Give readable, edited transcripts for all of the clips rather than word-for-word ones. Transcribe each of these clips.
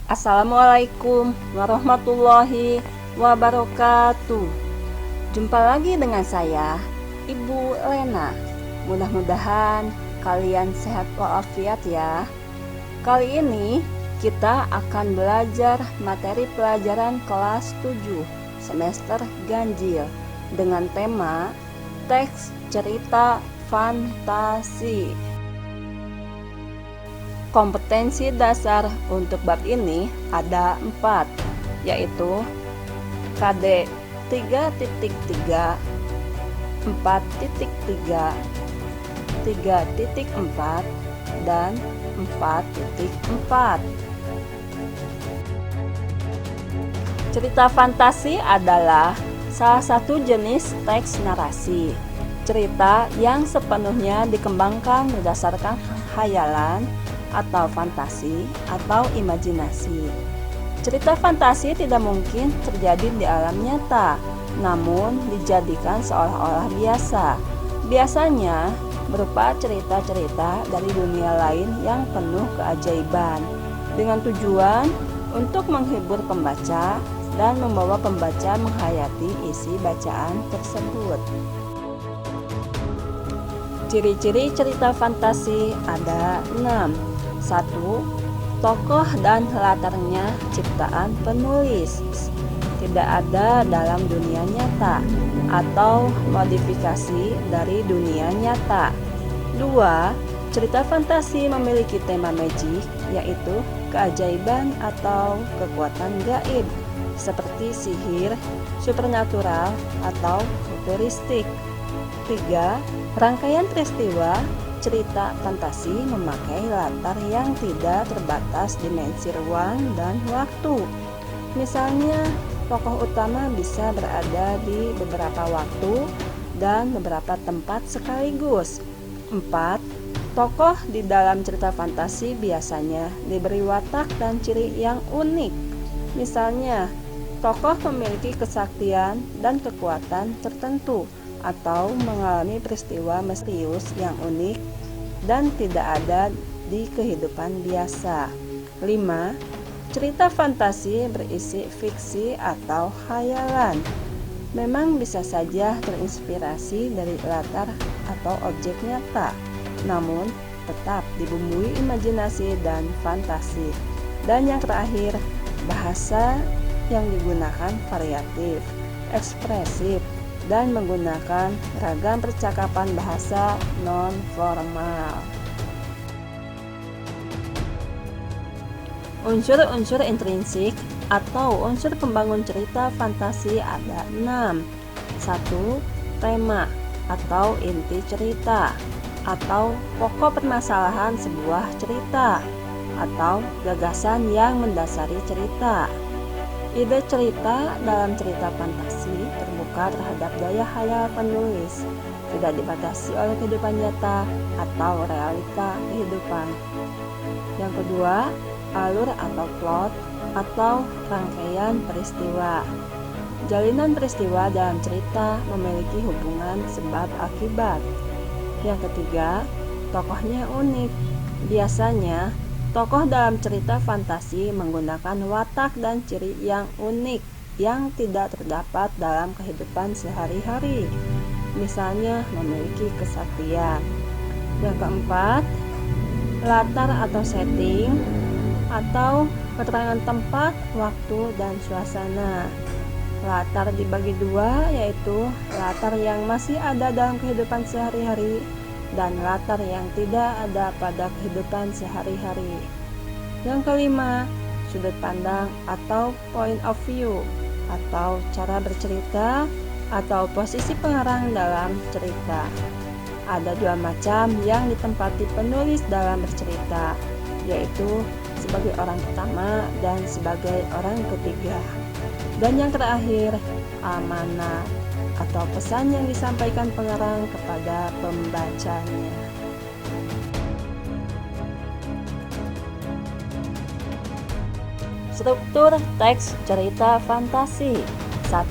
Assalamualaikum warahmatullahi wabarakatuh. Jumpa lagi dengan saya, Ibu Lena. Mudah-mudahan kalian sehat walafiat ya. Kali ini kita akan belajar materi pelajaran kelas 7 semester ganjil dengan tema teks cerita fantasi. Kompetensi dasar untuk bab ini ada 4, yaitu KD 3.3, 4.3, 3.4, dan 4.4. Cerita fantasi adalah salah satu jenis teks narasi. Cerita yang sepenuhnya dikembangkan berdasarkan khayalan atau fantasi atau imajinasi. Cerita fantasi tidak mungkin terjadi di alam nyata, namun dijadikan seolah-olah biasa. Biasanya berupa cerita-cerita dari dunia lain yang penuh keajaiban, dengan tujuan untuk menghibur pembaca dan membawa pembaca menghayati isi bacaan tersebut. Ciri-ciri cerita fantasi ada 6. 1. Tokoh dan latarnya ciptaan penulis, tidak ada dalam dunia nyata atau modifikasi dari dunia nyata. 2. Cerita fantasi memiliki tema magic, yaitu keajaiban atau kekuatan gaib seperti sihir, supernatural, atau futuristik. 3. Rangkaian peristiwa cerita fantasi memakai latar yang tidak terbatas dimensi ruang dan waktu. Misalnya, tokoh utama bisa berada di beberapa waktu dan beberapa tempat sekaligus. 4. Tokoh di dalam cerita fantasi biasanya diberi watak dan ciri yang unik. Misalnya, tokoh memiliki kesaktian dan kekuatan tertentu atau mengalami peristiwa misterius yang unik dan tidak ada di kehidupan biasa. 5. Cerita fantasi berisi fiksi atau khayalan. Memang bisa saja terinspirasi dari latar atau objek nyata, namun tetap dibumbui imajinasi dan fantasi. Dan yang terakhir, bahasa yang digunakan variatif, ekspresif, dan menggunakan ragam percakapan bahasa non-formal. Unsur-unsur intrinsik atau unsur pembangun cerita fantasi ada 6. 1. Tema atau inti cerita atau pokok permasalahan sebuah cerita atau gagasan yang mendasari cerita. Ide cerita dalam cerita fantasi terbuka terhadap daya khayal penulis, tidak dibatasi oleh kehidupan nyata atau realita kehidupan. Yang kedua, alur atau plot atau rangkaian peristiwa. Jalinan peristiwa dalam cerita memiliki hubungan sebab akibat. Yang ketiga, tokohnya unik. Biasanya tokoh dalam cerita fantasi menggunakan watak dan ciri yang unik yang tidak terdapat dalam kehidupan sehari-hari. Misalnya memiliki kesaktian. Yang keempat, latar atau setting atau keterangan tempat, waktu, dan suasana. Latar dibagi dua, yaitu latar yang masih ada dalam kehidupan sehari-hari dan latar yang tidak ada pada kehidupan sehari-hari. Yang kelima, sudut pandang atau point of view atau cara bercerita atau posisi pengarang dalam cerita. Ada 2 macam yang ditempati penulis dalam bercerita, yaitu sebagai orang pertama dan sebagai orang ketiga. Dan yang terakhir, amanat atau pesan yang disampaikan pengarang kepada pembacanya. Struktur teks cerita fantasi. 1.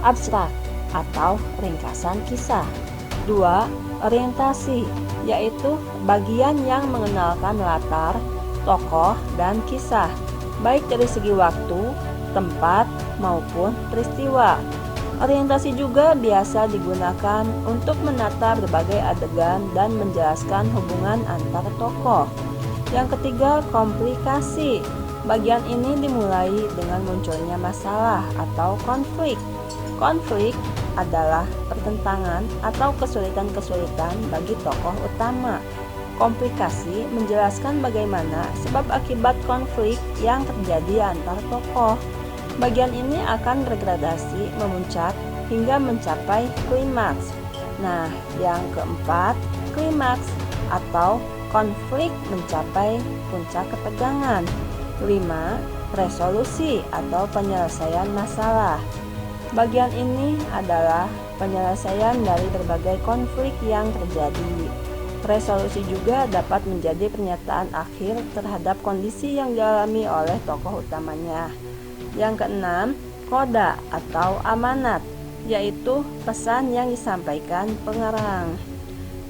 Abstrak atau ringkasan kisah. 2. Orientasi, yaitu bagian yang mengenalkan latar, tokoh, dan kisah. baik dari segi waktu, tempat, maupun peristiwa. Orientasi juga biasa digunakan untuk menata berbagai adegan dan menjelaskan hubungan antar tokoh. Yang ketiga, komplikasi. Bagian ini dimulai dengan munculnya masalah atau konflik. Konflik adalah pertentangan atau kesulitan-kesulitan bagi tokoh utama. Komplikasi menjelaskan bagaimana sebab akibat konflik yang terjadi antar tokoh. Bagian ini akan bergradasi memuncak hingga mencapai klimaks. Nah, yang keempat, klimaks atau konflik mencapai puncak ketegangan. 5. Resolusi atau penyelesaian masalah. Bagian ini adalah penyelesaian dari berbagai konflik yang terjadi. Resolusi juga dapat menjadi pernyataan akhir terhadap kondisi yang dialami oleh tokoh utamanya. Yang keenam, koda atau amanat, yaitu pesan yang disampaikan pengarang.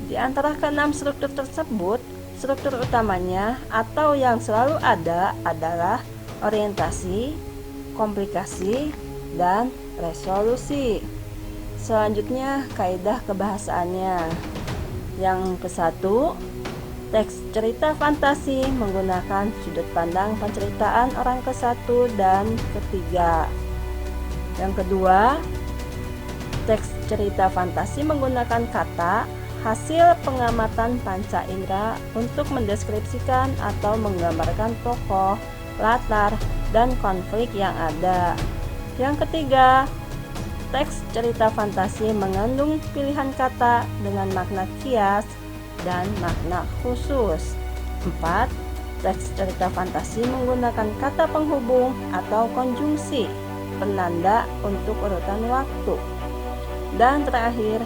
Di antara keenam struktur tersebut, struktur utamanya atau yang selalu ada adalah orientasi, komplikasi, dan resolusi. Selanjutnya, kaidah kebahasaannya. Yang ke-1, teks cerita fantasi menggunakan sudut pandang penceritaan orang ke-1 dan ke-3. Yang kedua, teks cerita fantasi menggunakan kata hasil pengamatan panca indera untuk mendeskripsikan atau menggambarkan tokoh, latar, dan konflik yang ada. Yang ketiga, teks cerita fantasi mengandung pilihan kata dengan makna kias dan makna khusus. 4. Teks cerita fantasi menggunakan kata penghubung atau konjungsi, penanda untuk urutan waktu. Dan terakhir,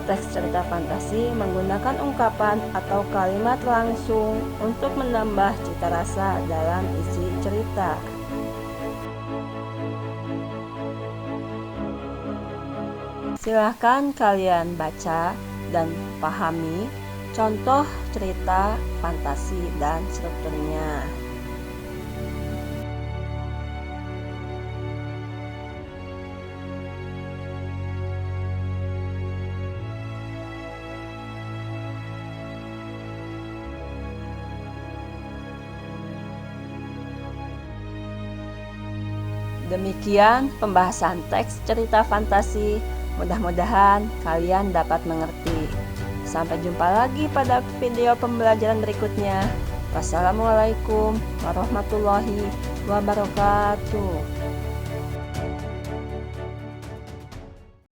teks cerita fantasi menggunakan ungkapan atau kalimat langsung untuk menambah cita rasa dalam isi cerita. Silahkan kalian baca dan pahami contoh cerita fantasi dan strukturnya. Demikian pembahasan teks cerita fantasi. Mudah-mudahan kalian dapat mengerti. Sampai jumpa lagi pada video pembelajaran berikutnya. Wassalamualaikum warahmatullahi wabarakatuh.